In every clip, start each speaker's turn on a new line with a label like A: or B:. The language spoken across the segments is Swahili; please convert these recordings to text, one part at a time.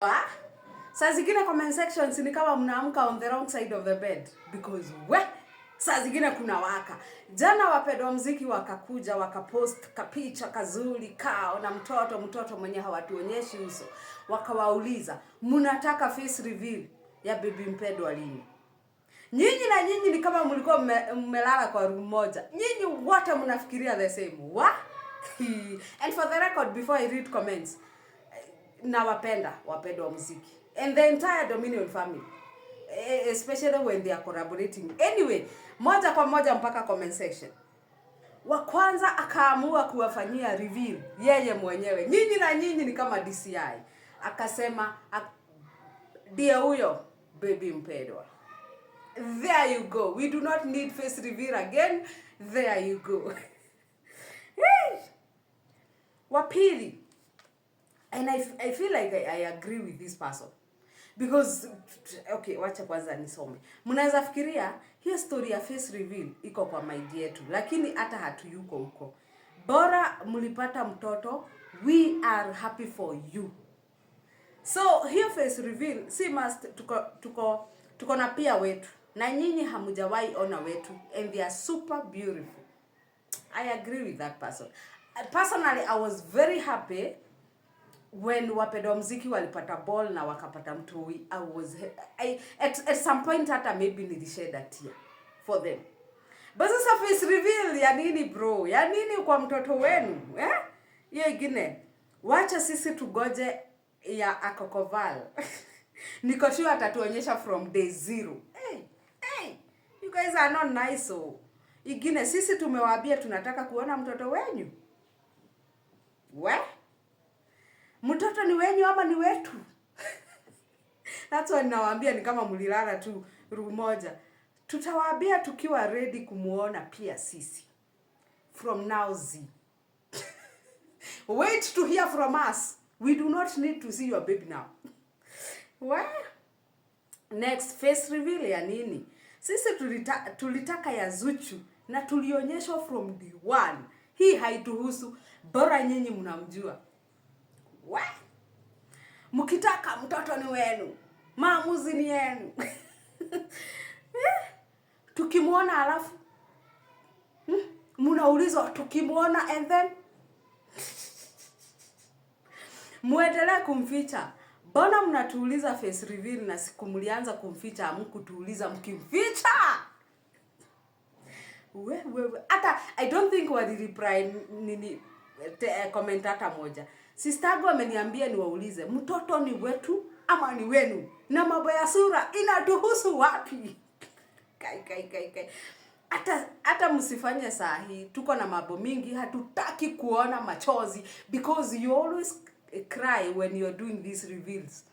A: Saa zingine comment sections ni kama mnaamka on the wrong side of the bed because saa zingine kuna waka. Jana wapendwa muziki wakakuja wakapost kapicha kazuri kao na mtoto mwenye hawatuonyeshi uso. Wakawauliza, "Mnataka face reveal ya baby mpendwa lini?" Nyinyi ni kama mlikuwa mmelala kwa room moja. Nyinyi wote mnafikiria the same. And for the record, before I read comments, nawapenda wapendwa muziki and the entire Dominion family, especially when they are collaborating. Anyway, moja kwa moja mpaka comment section. Wa kwanza akaamua kuwafanyia reveal yeye mwenyewe. Nyinyi ni kama DCI. Akasema ndiye huyo baby mpendwa. There you go. We do not need face reveal again. There you go. Wapili, and I feel like I agree with this person. Because, okay, wacha kwanza nisome. Mnaweza fikiria, hiyo story ya face reveal iko kwa mind yetu. Lakini hata hatuyuko huko. Bora mlipata mtoto, we are happy for you. So, hiyo face reveal, si must, tuko na pia wetu. Na nyinyi hamujawahi ona wetu. And they are super beautiful. I agree with that person. Personally, I was very happy when wapendwa muziki walipata ball na wakapata mtoi. At some point hata maybe nilished a tear for them. But sasa face reveal ya nini bro? Ya nini kwa mtoto wenu? Hiyo ingine. Wacha sisi tugoje ya Akokoval. Niko sure atatuonyesha from day 0. Hey, you guys are not nice so. Ingine sisi tumewaambia tunataka kuona mtoto wenyu. Mtoto ni wenyu ama ni wetu? That's why nawaambia ni kama mlilala tu room moja. Tutawaambia tukiwa ready kumuona pia sisi. From now Z. Wait to hear from us. We do not need to see your baby now. Next, face reveal ya nini? Sisi tulitaka ya Zuchu na tulionyeshwa from day 1. Hii haituhusu, bora nyinyi mnamjua. Mkitaka mtoto ni wenu, maamuzi ni yenu. Tukimuona alafu mnaulizwa tukimuona and then muendelee kumficha. Mbona mnatuuliza face reveal na siku mlianza kumficha hamkutuuliza mkimficha? Hata I don't think wali reply nini comment hata moja. Sistangu ameniambia niwaulize mtoto ni wetu ama ni wenu? Na mambo ya sura inatuhusu wapi? Kai. Hata msifanye saa hii. Tuko na mambo mingi, hatutaki kuona machozi because you always cry when you're doing these reveals.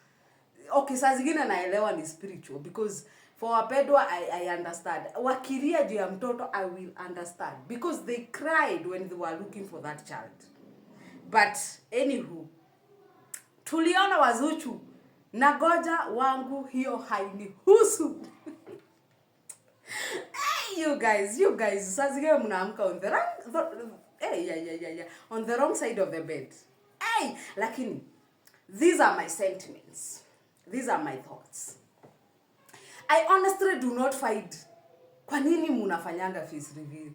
A: Okay, saa zingine naelewa ni spiritual because for wapendwa I understand. Wakilia juu ya mtoto I will understand because they cried when they were looking for that child. But anywho, tuliona wazuchu na goja wangu hiyo hainihusu. Hey, you guys, saa zingine mnaamka on the on the wrong side of the bed. Hey, lakini these are my sentiments. These are my thoughts. I honestly do not find kwa nini mnafanyanga face reveal.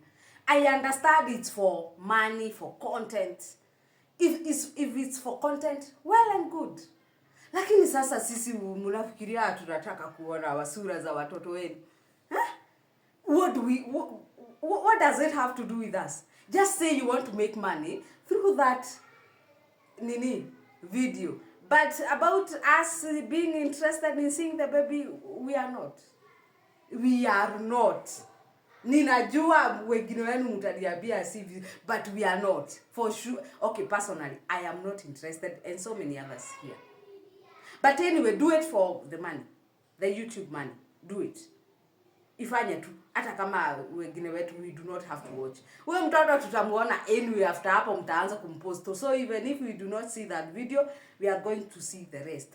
A: I understand it's for money, for content. If it's for content, well and good. Lakini sasa sisi mnafikiria tunataka kuona wasura za watoto wenu. What does it have to do with us? Just say you want to make money through that video. But about us being interested in seeing the baby, we are not. We are not. Ninajua wengine wenu mtaniambia sivi, but we are not. For sure. Okay, personally, I am not interested and so many others here. But anyway, do it for the money. The YouTube money. Do it. Ifanye tu. Hata kama wengine wetu we do not have to watch. Wewe mtoto tutamuona anyway after hapo mtaanza kumpost. So even if we do not see that video, we are going to see the rest.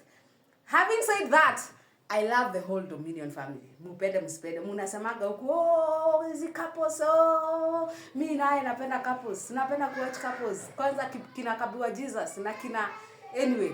A: Having said that, I love the whole Dominion family. Mupende msipende. Mnasemaga huko hizi couples. Mimi naye napenda couples. Napenda kuwatch couples. Kwanza kina Kabua Jesus na kina anyway.